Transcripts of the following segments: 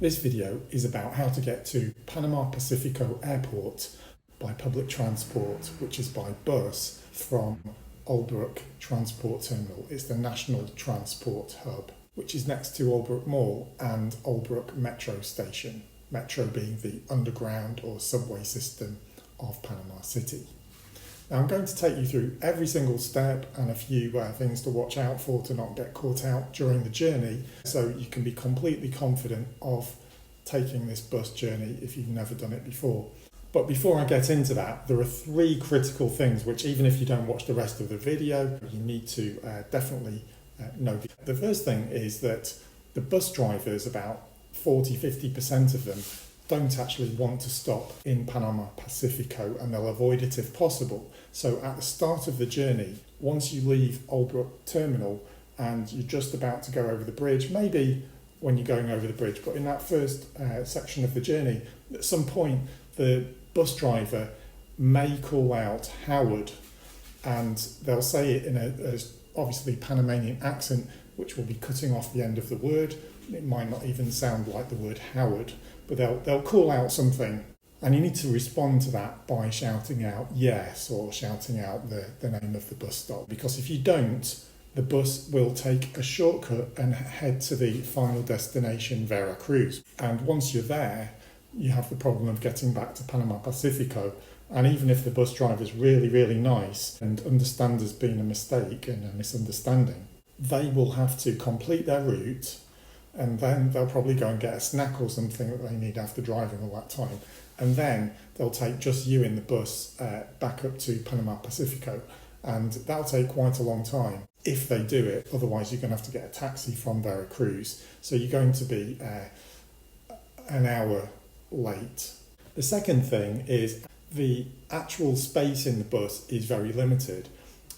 This video is about how to get to Panama Pacifico Airport by public transport, which is by bus from Albrook Transport Terminal. It's the national transport hub, which is next to Albrook Mall and Albrook Metro Station, Metro being the underground or subway system of Panama City. Now I'm going to take you through every single step and a few things to watch out for to not get caught out during the journey, so you can be completely confident of taking this bus journey if you've never done it before. But before I get into that, there are three critical things which, even if you don't watch the rest of the video, you need to definitely know. The first thing is that the bus drivers, about 40-50% of them, don't actually want to stop in Panama Pacifico, and they'll avoid it if possible. So at the start of the journey, once you leave Albrook Terminal and you're just about to go over the bridge, maybe when you're going over the bridge, but in that first section of the journey, at some point the bus driver may call out Howard, and they'll say it in a obviously Panamanian accent, which will be cutting off the end of the word. It might not even sound like the word Howard, but they'll call out something, and you need to respond to that by shouting out yes, or shouting out the name of the bus stop, because if you don't, the bus will take a shortcut and head to the final destination, Veracruz. And once you're there, you have the problem of getting back to Panama Pacifico. And even if the bus driver's really, really nice and understand there's been a mistake and a misunderstanding, they will have to complete their route, and then they'll probably go and get a snack or something that they need after driving all that time. And then they'll take just you in the bus back up to Panama Pacifico. And that'll take quite a long time if they do it. Otherwise, you're going to have to get a taxi from Veracruz. So you're going to be an hour late. The second thing is the actual space in the bus is very limited.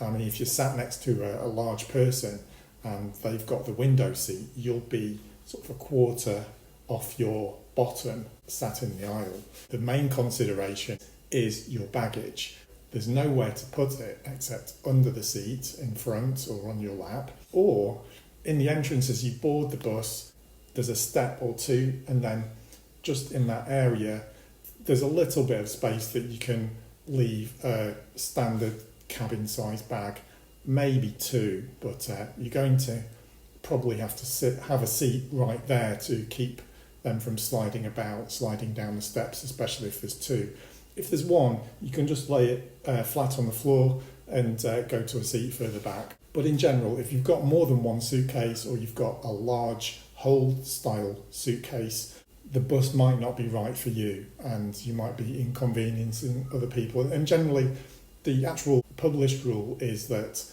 I mean, if you're sat next to a large person and they've got the window seat, you'll be sort of a quarter off your bottom sat in the aisle. The main consideration is your baggage. There's nowhere to put it except under the seat in front or on your lap, or in the entrance as you board the bus, there's a step or two, and then just in that area there's a little bit of space that you can leave a standard cabin size bag, maybe two, but you're going to probably have to have a seat right there to keep them from sliding down the steps, especially if there's two. If there's one, you can just lay it flat on the floor and go to a seat further back. But in general, if you've got more than one suitcase, or you've got a large hold style suitcase, the bus might not be right for you, and you might be inconveniencing other people. And generally, the actual published rule is that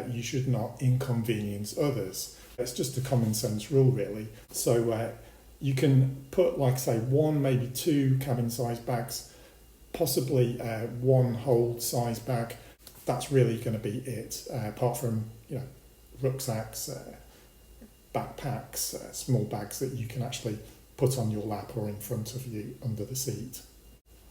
you should not inconvenience others. It's just a common sense rule, really. So you can put, like say, one, maybe two cabin size bags, possibly one hold size bag. That's really going to be it, apart from rucksacks, backpacks, small bags that you can actually put on your lap or in front of you under the seat.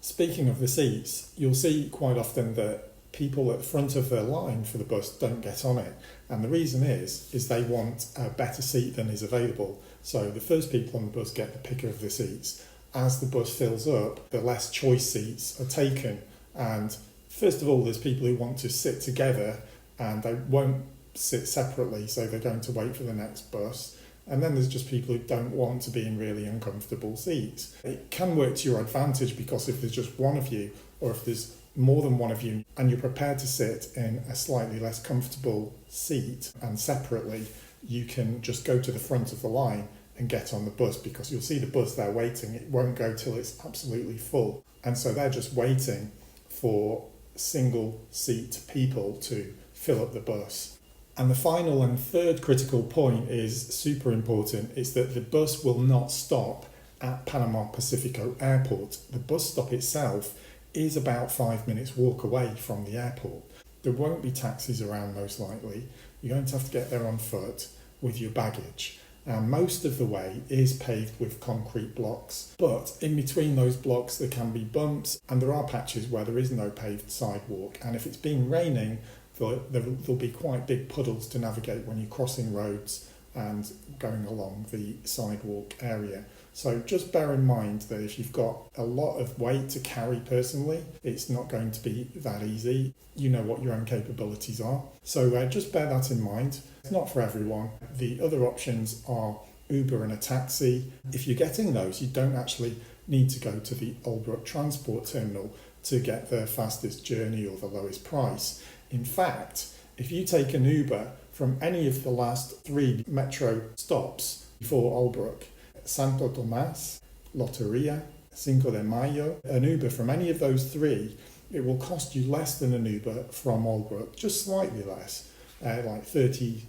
Speaking of the seats, you'll see quite often that people at the front of the line for the bus don't get on it, and the reason is they want a better seat than is available. So the first people on the bus get the pick of the seats. As the bus fills up, the less choice seats are taken, and first of all there's people who want to sit together and they won't sit separately, so they're going to wait for the next bus. And then there's just people who don't want to be in really uncomfortable seats. It can work to your advantage, because if there's just one of you, or if there's more than one of you, and you're prepared to sit in a slightly less comfortable seat and separately, you can just go to the front of the line and get on the bus, because you'll see the bus there waiting. It won't go till it's absolutely full. And so they're just waiting for single seat people to fill up the bus. And the final and third critical point is super important. It's that the bus will not stop at Panama Pacifico Airport. The bus stop itself is about 5 minutes walk away from the airport. There won't be taxis around, most likely. You're going to have to get there on foot with your baggage. And most of the way is paved with concrete blocks. But in between those blocks there can be bumps, and there are patches where there is no paved sidewalk. And if it's been raining, there'll be quite big puddles to navigate when you're crossing roads and going along the sidewalk area. So just bear in mind that if you've got a lot of weight to carry personally, it's not going to be that easy. You know what your own capabilities are. So just bear that in mind. It's not for everyone. The other options are Uber and a taxi. If you're getting those, you don't actually need to go to the Albrook transport terminal to get the fastest journey or the lowest price. In fact, if you take an Uber from any of the last 3 metro stops before Albrook, Santo Tomás, Loteria, Cinco de Mayo, an Uber from any of those 3, it will cost you less than an Uber from Albrook, just slightly less, like 30,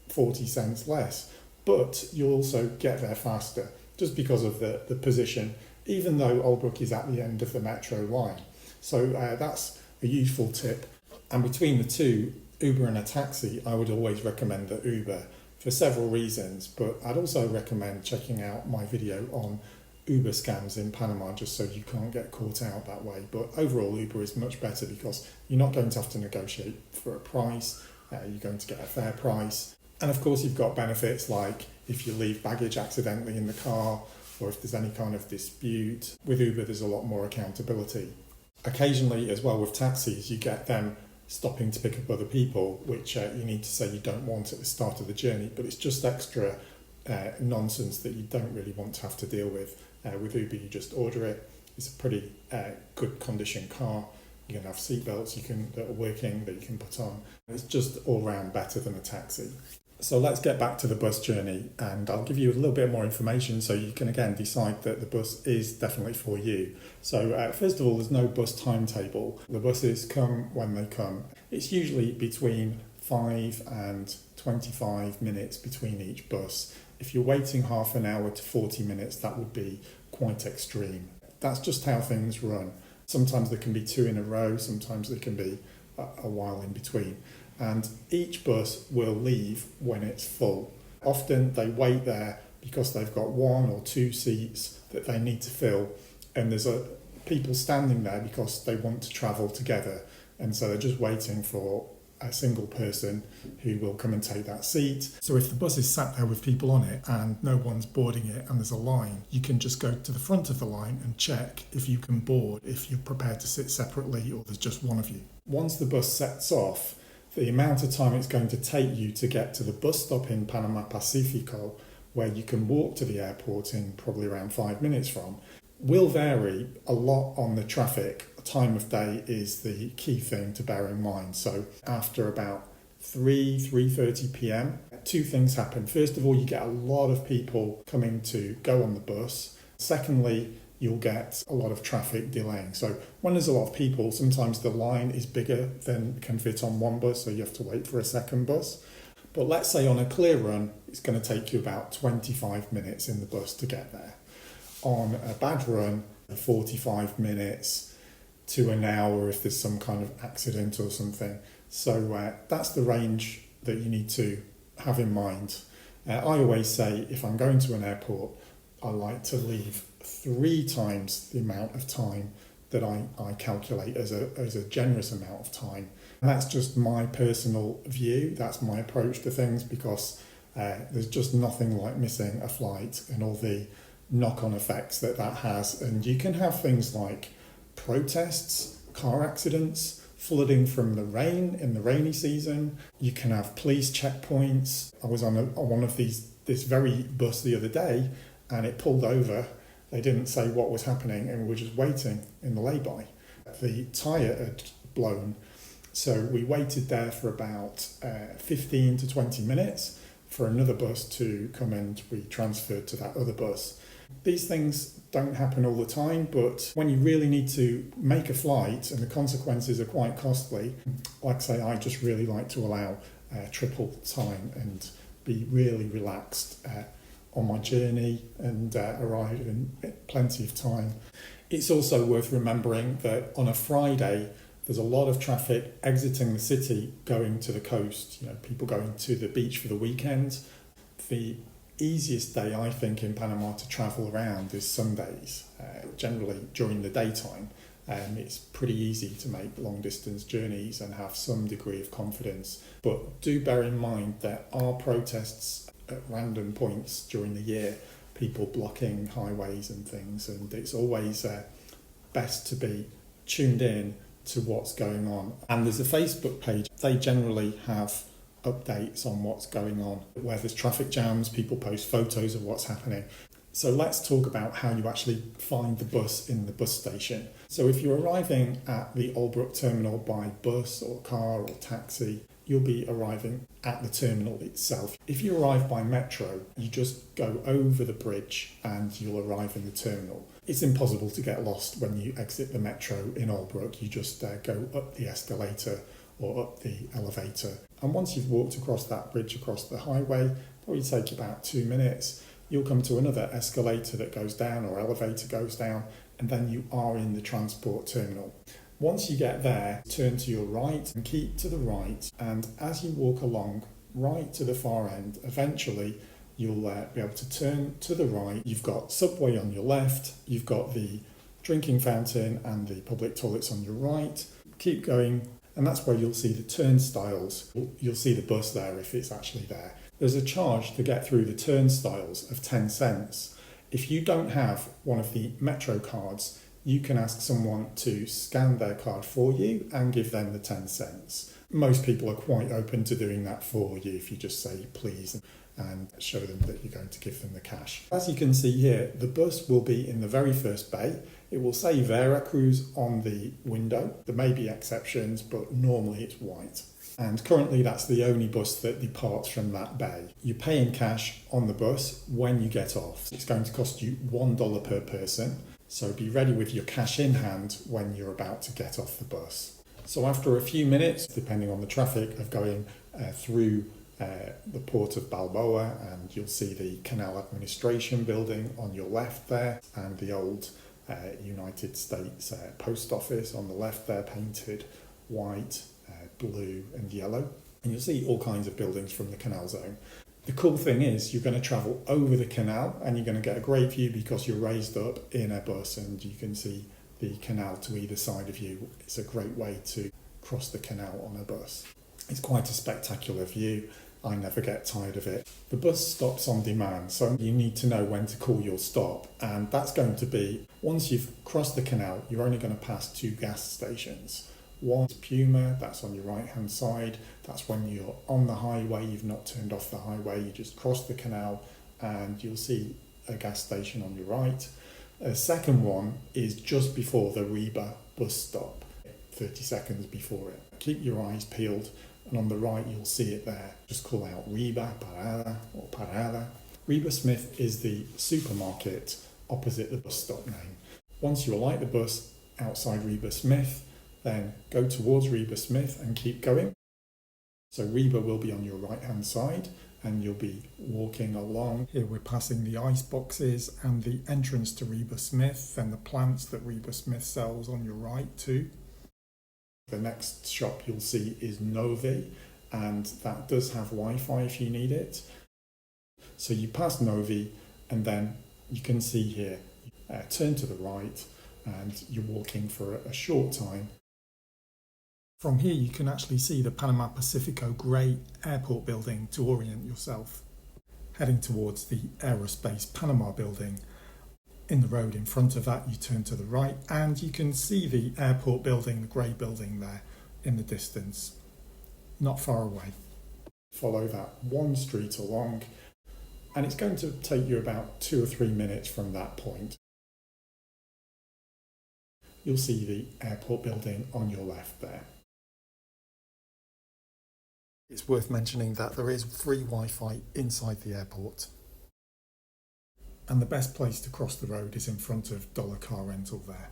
40 cents less. But you'll also get there faster just because of the position, even though Albrook is at the end of the metro line. So that's a useful tip. And between the two, Uber and a taxi, I would always recommend the Uber for several reasons, but I'd also recommend checking out my video on Uber scams in Panama just so you can't get caught out that way. But overall, Uber is much better because you're not going to have to negotiate for a price, you're going to get a fair price. And of course, you've got benefits like if you leave baggage accidentally in the car or if there's any kind of dispute. With Uber, there's a lot more accountability. Occasionally as well with taxis, you get them stopping to pick up other people, which you need to say you don't want at the start of the journey, but it's just extra nonsense that you don't really want to have to deal with. With Uber, you just order it. It's a pretty good condition car. You can have seatbelts that are working that you can put on. It's just all round better than a taxi. So let's get back to the bus journey, and I'll give you a little bit more information so you can again decide that the bus is definitely for you. So first of all, there's no bus timetable. The buses come when they come. It's usually between 5 and 25 minutes between each bus. If you're waiting half an hour to 40 minutes, that would be quite extreme. That's just how things run. Sometimes there can be 2 in a row, sometimes there can be a while in between. And each bus will leave when it's full. Often they wait there because they've got 1 or 2 seats that they need to fill, and there's people standing there because they want to travel together, and so they're just waiting for a single person who will come and take that seat. So if the bus is sat there with people on it and no one's boarding it and there's a line, you can just go to the front of the line and check if you can board, if you're prepared to sit separately or there's just one of you. Once the bus sets off, the amount of time it's going to take you to get to the bus stop in Panama Pacifico, where you can walk to the airport in probably around 5 minutes from, will vary a lot on the traffic. Time of day is the key thing to bear in mind. So after about 3:30 p.m, 2 things happen. First of all, you get a lot of people coming to go on the bus. Secondly, you'll get a lot of traffic delaying. So when there's a lot of people, sometimes the line is bigger than can fit on one bus, so you have to wait for a second bus. But let's say on a clear run, it's going to take you about 25 minutes in the bus to get there. On a bad run, 45 minutes to an hour if there's some kind of accident or something. So that's the range that you need to have in mind. I always say if I'm going to an airport, I like to leave 3 times the amount of time that I calculate as a generous amount of time. And that's just my personal view. That's my approach to things, because there's just nothing like missing a flight and all the knock-on effects that has. And you can have things like protests, car accidents, flooding from the rain in the rainy season. You can have police checkpoints. I was on one of this very bus the other day, and it pulled over. They didn't say what was happening, and we were just waiting in the lay-by. The tyre had blown, so we waited there for about 15 to 20 minutes for another bus to come, and we transferred to that other bus. These things don't happen all the time, but when you really need to make a flight and the consequences are quite costly, like I say, I just really like to allow triple time and be really relaxed on my journey and arrive in plenty of time. It's also worth remembering that on a Friday, there's a lot of traffic exiting the city going to the coast, people going to the beach for the weekend. The easiest day, I think, in Panama to travel around is Sundays, generally during the daytime. It's pretty easy to make long distance journeys and have some degree of confidence. But do bear in mind there are protests at random points during the year, people blocking highways and things, and it's always best to be tuned in to what's going on. And there's a Facebook page. They generally have updates on what's going on. Where there's traffic jams, people post photos of what's happening. So let's talk about how you actually find the bus in the bus station. So if you're arriving at the Albrook terminal by bus or car or taxi, you'll be arriving at the terminal itself. If you arrive by metro, you just go over the bridge and you'll arrive in the terminal. It's impossible to get lost when you exit the metro in Albrook. You just go up the escalator or up the elevator. And once you've walked across that bridge, across the highway, probably take about 2 minutes, you'll come to another escalator that goes down or elevator goes down, and then you are in the transport terminal. Once you get there, turn to your right and keep to the right, and as you walk along right to the far end, eventually you'll be able to turn to the right. You've got subway on your left, you've got the drinking fountain and the public toilets on your right. Keep going, and that's where you'll see the turnstiles. You'll see the bus there if it's actually there. There's a charge to get through the turnstiles of 10 cents. If you don't have one of the Metro cards, you can ask someone to scan their card for you and give them the 10 cents. Most people are quite open to doing that for you if you just say please and show them that you're going to give them the cash. As you can see here, the bus will be in the very first bay. It will say Veracruz on the window. There may be exceptions, but normally it's white. And currently that's the only bus that departs from that bay. You pay in cash on the bus when you get off. It's going to cost you $1 per person. So be ready with your cash in hand when you're about to get off the bus. So after a few minutes, depending on the traffic, of going through the port of Balboa, and you'll see the Canal Administration building on your left there, and the old United States Post Office on the left there, painted white, blue and yellow. And you'll see all kinds of buildings from the Canal Zone. The cool thing is you're going to travel over the canal and you're going to get a great view because you're raised up in a bus and you can see the canal to either side of you. It's a great way to cross the canal on a bus. It's quite a spectacular view. I never get tired of it. The bus stops on demand, so you need to know when to call your stop, and that's going to be once you've crossed the canal, you're only going to pass 2 gas stations. One is Puma, that's on your right hand side. That's when you're on the highway, you've not turned off the highway, you just cross the canal and you'll see a gas station on your right. The second one is just before the Reba bus stop, 30 seconds before it. Keep your eyes peeled, and on the right you'll see it there. Just call out Reba, Parada or Parada. Reba Smith is the supermarket opposite the bus stop name. Once you alight the bus outside Reba Smith, then go towards Reba Smith and keep going. So Reba will be on your right hand side and you'll be walking along. Here we're passing the ice boxes and the entrance to Reba Smith and the plants that Reba Smith sells on your right too. The next shop you'll see is Novi, and that does have Wi-Fi if you need it. So you pass Novi and then you can see here, turn to the right and you're walking for a short time. From here you can actually see the Panama Pacifico grey airport building to orient yourself. Heading towards the Aerospace Panama building. In the road in front of that you turn to the right and you can see the airport building, the grey building there in the distance, not far away. Follow that one street along and it's going to take you about 2 or 3 minutes from that point. You'll see the airport building on your left there. It's worth mentioning that there is free Wi-Fi inside the airport. And the best place to cross the road is in front of Dollar Car Rental there.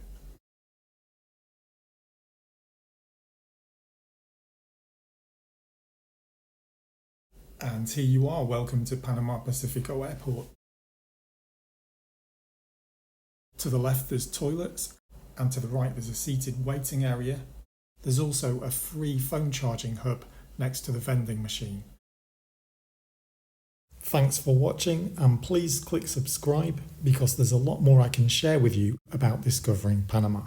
And here you are, welcome to Panama Pacifico Airport. To the left there's toilets, and to the right there's a seated waiting area. There's also a free phone charging hub next to the vending machine. Thanks for watching, and please click subscribe because there's a lot more I can share with you about discovering Panama.